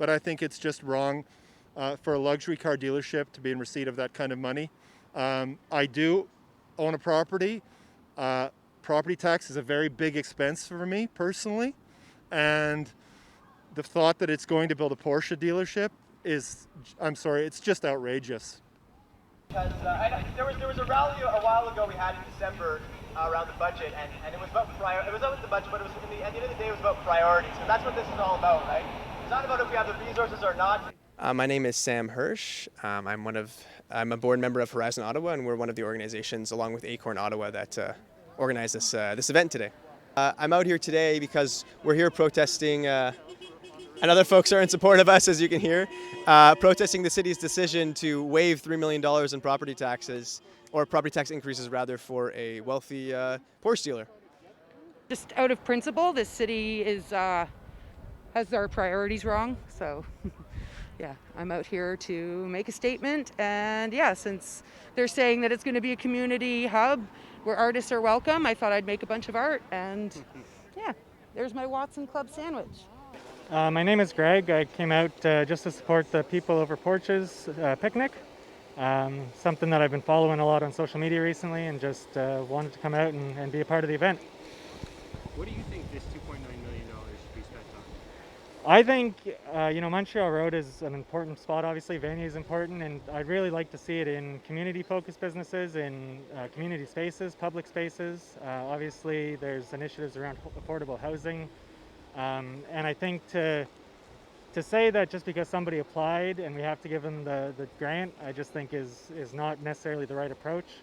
but I think it's just wrong for a luxury car dealership to be in receipt of that kind of money. I do own a property. Property tax is a very big expense for me personally, and the thought that it's going to build a Porsche dealership is, I'm sorry, it's just outrageous. Because there was a rally a while ago we had in December around the budget, and it was about it was about the budget, but it was at the end of the day it was about priorities, and that's what this is all about, right? It's not about if we have the resources or not. My name is Sam Hirsch. I'm a board member of Horizon Ottawa, and we're one of the organizations, along with Acorn Ottawa, that organized this event today. I'm out here today because we're here protesting, and other folks are in support of us, as you can hear, protesting the city's decision to waive $3 million in property taxes, or property tax increases rather, for a wealthy Porsche dealer. Just out of principle, this city has our priorities wrong, so yeah, I'm out here to make a statement. And yeah, since they're saying that it's going to be a community hub where artists are welcome, I thought I'd make a bunch of art, and yeah, there's my Watson Club sandwich. My name is Greg. I came out just to support the People Over Porches picnic. Something that I've been following a lot on social media recently, and just wanted to come out and be a part of the event. What do you think this $2.9 million should be spent on? I think, Montreal Road is an important spot. Obviously, Vanier is important, and I'd really like to see it in community-focused businesses, in community spaces, public spaces. Obviously, there's initiatives around affordable housing. And I think to say that just because somebody applied and we have to give them the grant, I just think is not necessarily the right approach.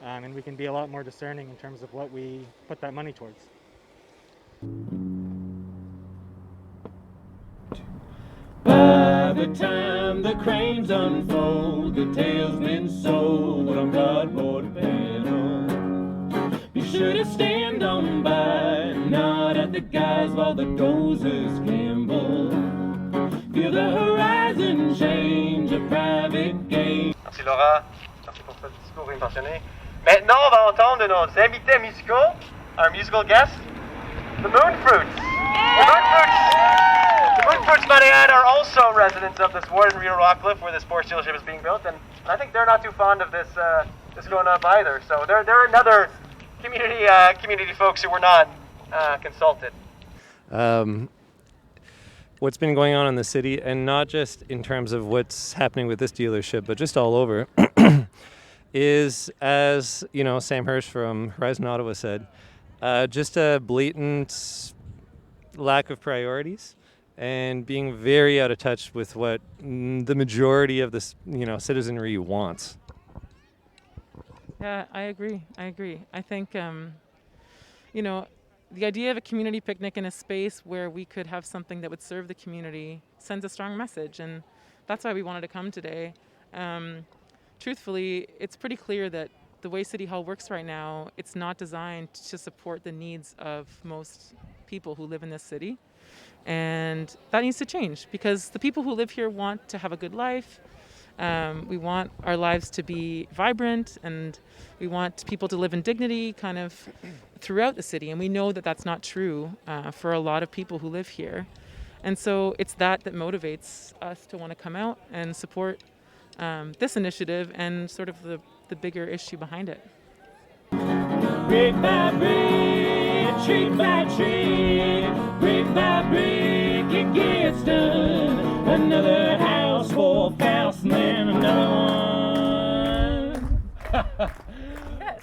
And we can be a lot more discerning in terms of what we put that money towards. By the time the cranes unfold, the tale's been sold on cardboard panel. Be sure to stand on by, nod at the guys while the dozers gamble. Feel the horizon change, a private game. Merci Laura, merci pour ce discours intentionné. Maintenant, on va entendre nos invités musicaux, our musical guest, the Moonfruits. The Moonfruits, Vanier, are also residents of this ward in Rio Rockcliffe, where this Porsche dealership is being built, and I think they're not too fond of this going up either. So they're another community folks who were not consulted. What's been going on in the city, and not just in terms of what's happening with this dealership, but just all over, is, as Sam Hirsch from Horizon Ottawa said, just a blatant lack of priorities and being very out of touch with what the majority of this citizenry wants. Yeah, I agree. I think, the idea of a community picnic in a space where we could have something that would serve the community sends a strong message, and that's why we wanted to come today. Truthfully, it's pretty clear that the way City Hall works right now, it's not designed to support the needs of most people who live in this city. And that needs to change, because the people who live here want to have a good life. We want our lives to be vibrant, and we want people to live in dignity kind of throughout the city. And we know that that's not true for a lot of people who live here. And so it's that motivates us to want to come out and support this initiative and sort of the bigger issue behind it. Brick by brick, tree by tree, brick by brick, it gets done. Another house for Faust and then another one. Yes.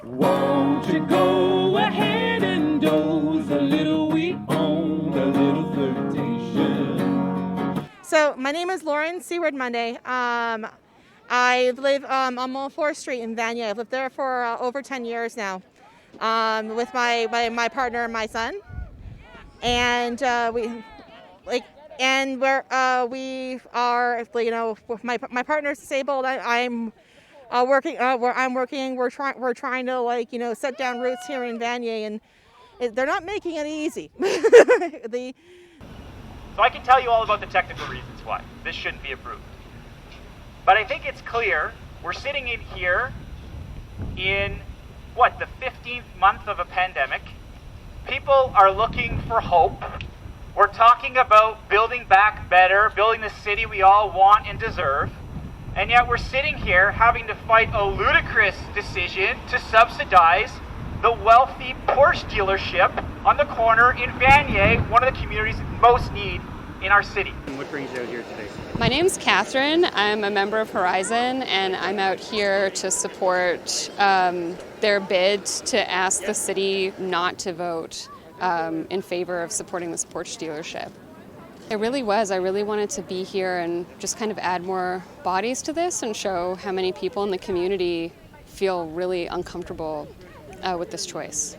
Won't you go ahead and doze a little, we own a little flirtation. So my name is Lauren Seward Monday. I live on Montfort Street in Vanier. I've lived there for over 10 years now, with my partner and my son. And my partner's disabled. I'm working. We're trying to set down roots here in Vanier, and they're not making it easy. So I can tell you all about the technical reasons why this shouldn't be approved. But I think it's clear we're sitting in here in, the 15th month of a pandemic. People are looking for hope. We're talking about building back better, building the city we all want and deserve. And yet we're sitting here having to fight a ludicrous decision to subsidize the wealthy Porsche dealership on the corner in Vanier, one of the communities in most need in our city. And what brings you out here today? My name's Catherine. I'm a member of Horizon, and I'm out here to support their bid to ask the city not to vote in favor of supporting this Porsche dealership. It really was. I really wanted to be here and just kind of add more bodies to this and show how many people in the community feel really uncomfortable with this choice.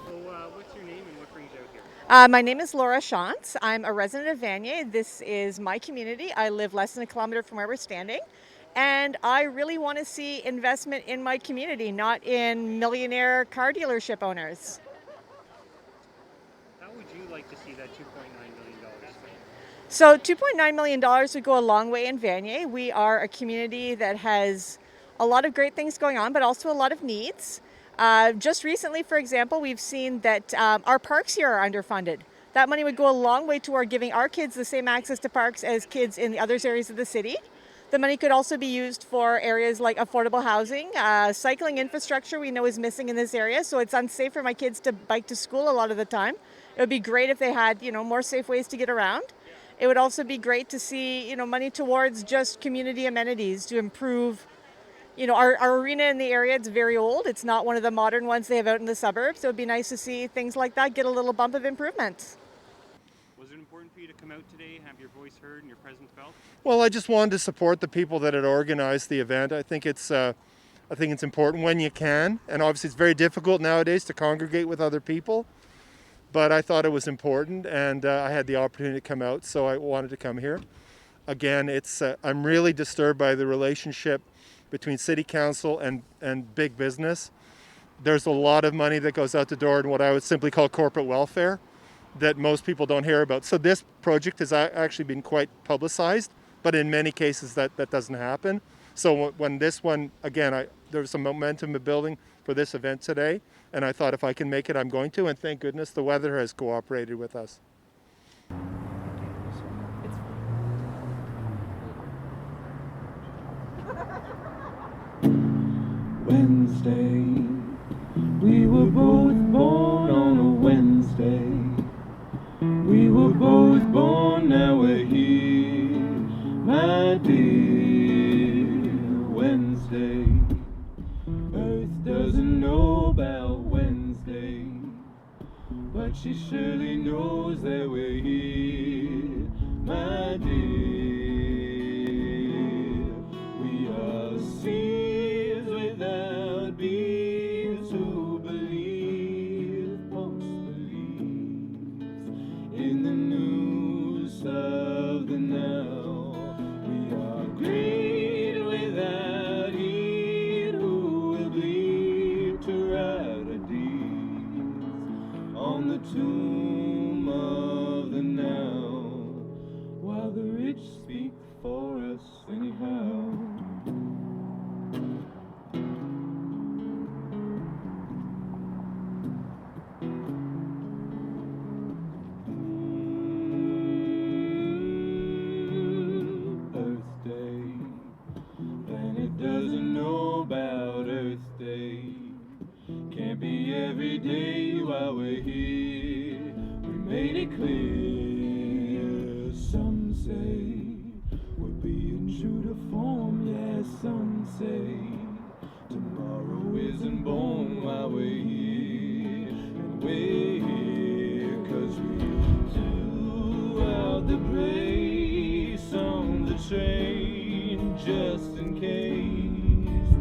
So, what's your name and what brings you out here? My name is Laura Shantz. I'm a resident of Vanier. This is my community. I live less than a kilometer from where we're standing. And I really want to see investment in my community, not in millionaire car dealership owners. How would you like to see that $2.9 million spent? So $2.9 million would go a long way in Vanier. We are a community that has a lot of great things going on, but also a lot of needs. Just recently, for example, we've seen that our parks here are underfunded. That money would go a long way toward giving our kids the same access to parks as kids in the other areas of the city. The money could also be used for areas like affordable housing. Cycling infrastructure we know is missing in this area, so it's unsafe for my kids to bike to school a lot of the time. It would be great if they had, more safe ways to get around. It would also be great to see, money towards just community amenities to improve. Our arena in the area, it's very old. It's not one of the modern ones they have out in the suburbs. So it would be nice to see things like that get a little bump of improvement. Was it important for you to come out today, have your voice heard and your presence felt? Well, I just wanted to support the people that had organized the event. I think it's important when you can, and obviously it's very difficult nowadays to congregate with other people. But I thought it was important, and I had the opportunity to come out, so I wanted to come here. Again, I'm really disturbed by the relationship between city council and big business. There's a lot of money that goes out the door in what I would simply call corporate welfare that most people don't hear about. So this project has actually been quite publicized, but in many cases that doesn't happen. So when this one, again, there's some momentum building for this event today, and I thought if I can make it, I'm going to, and thank goodness the weather has cooperated with us. Wednesday, we were both born on a Wednesday. We were both born, now we're here, my dear. Wednesday, Earth doesn't know about Wednesday, but she surely knows that we're here, my dear. We are seers without beings who believe, post believes in the news of the now. We are greed without heed who will bleed to write a deed on the tomb of the now, while the rich speak for us anyhow. Earth Day, planet doesn't know about Earth Day. Can't be every day while we're here. We made it clear. Some say we're being true to form. Yeah, some say tomorrow isn't born while we're here. And we're here 'cause we threw out the brakes on the train just in case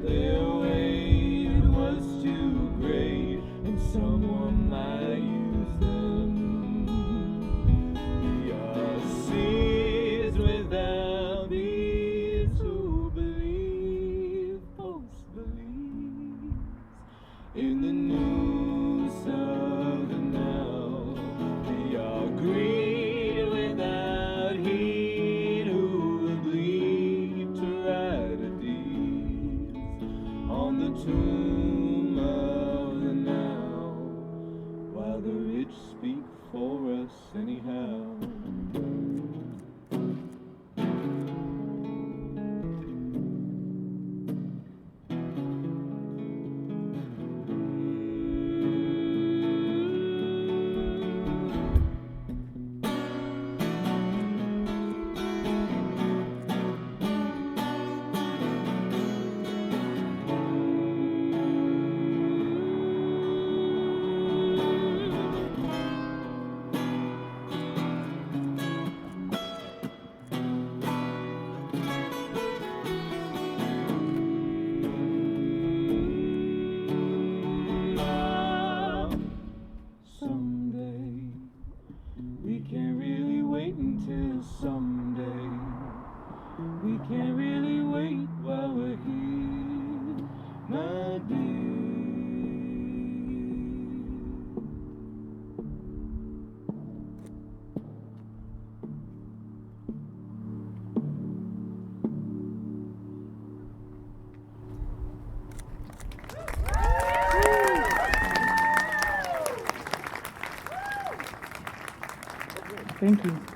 their weight was too great and someone might use them. We are seers without these who believe, post believes in the news of the now. We are greed without heed who will bleed to write a deed can't really wait until someday. We can't really wait while we're here, my dear. Thank you.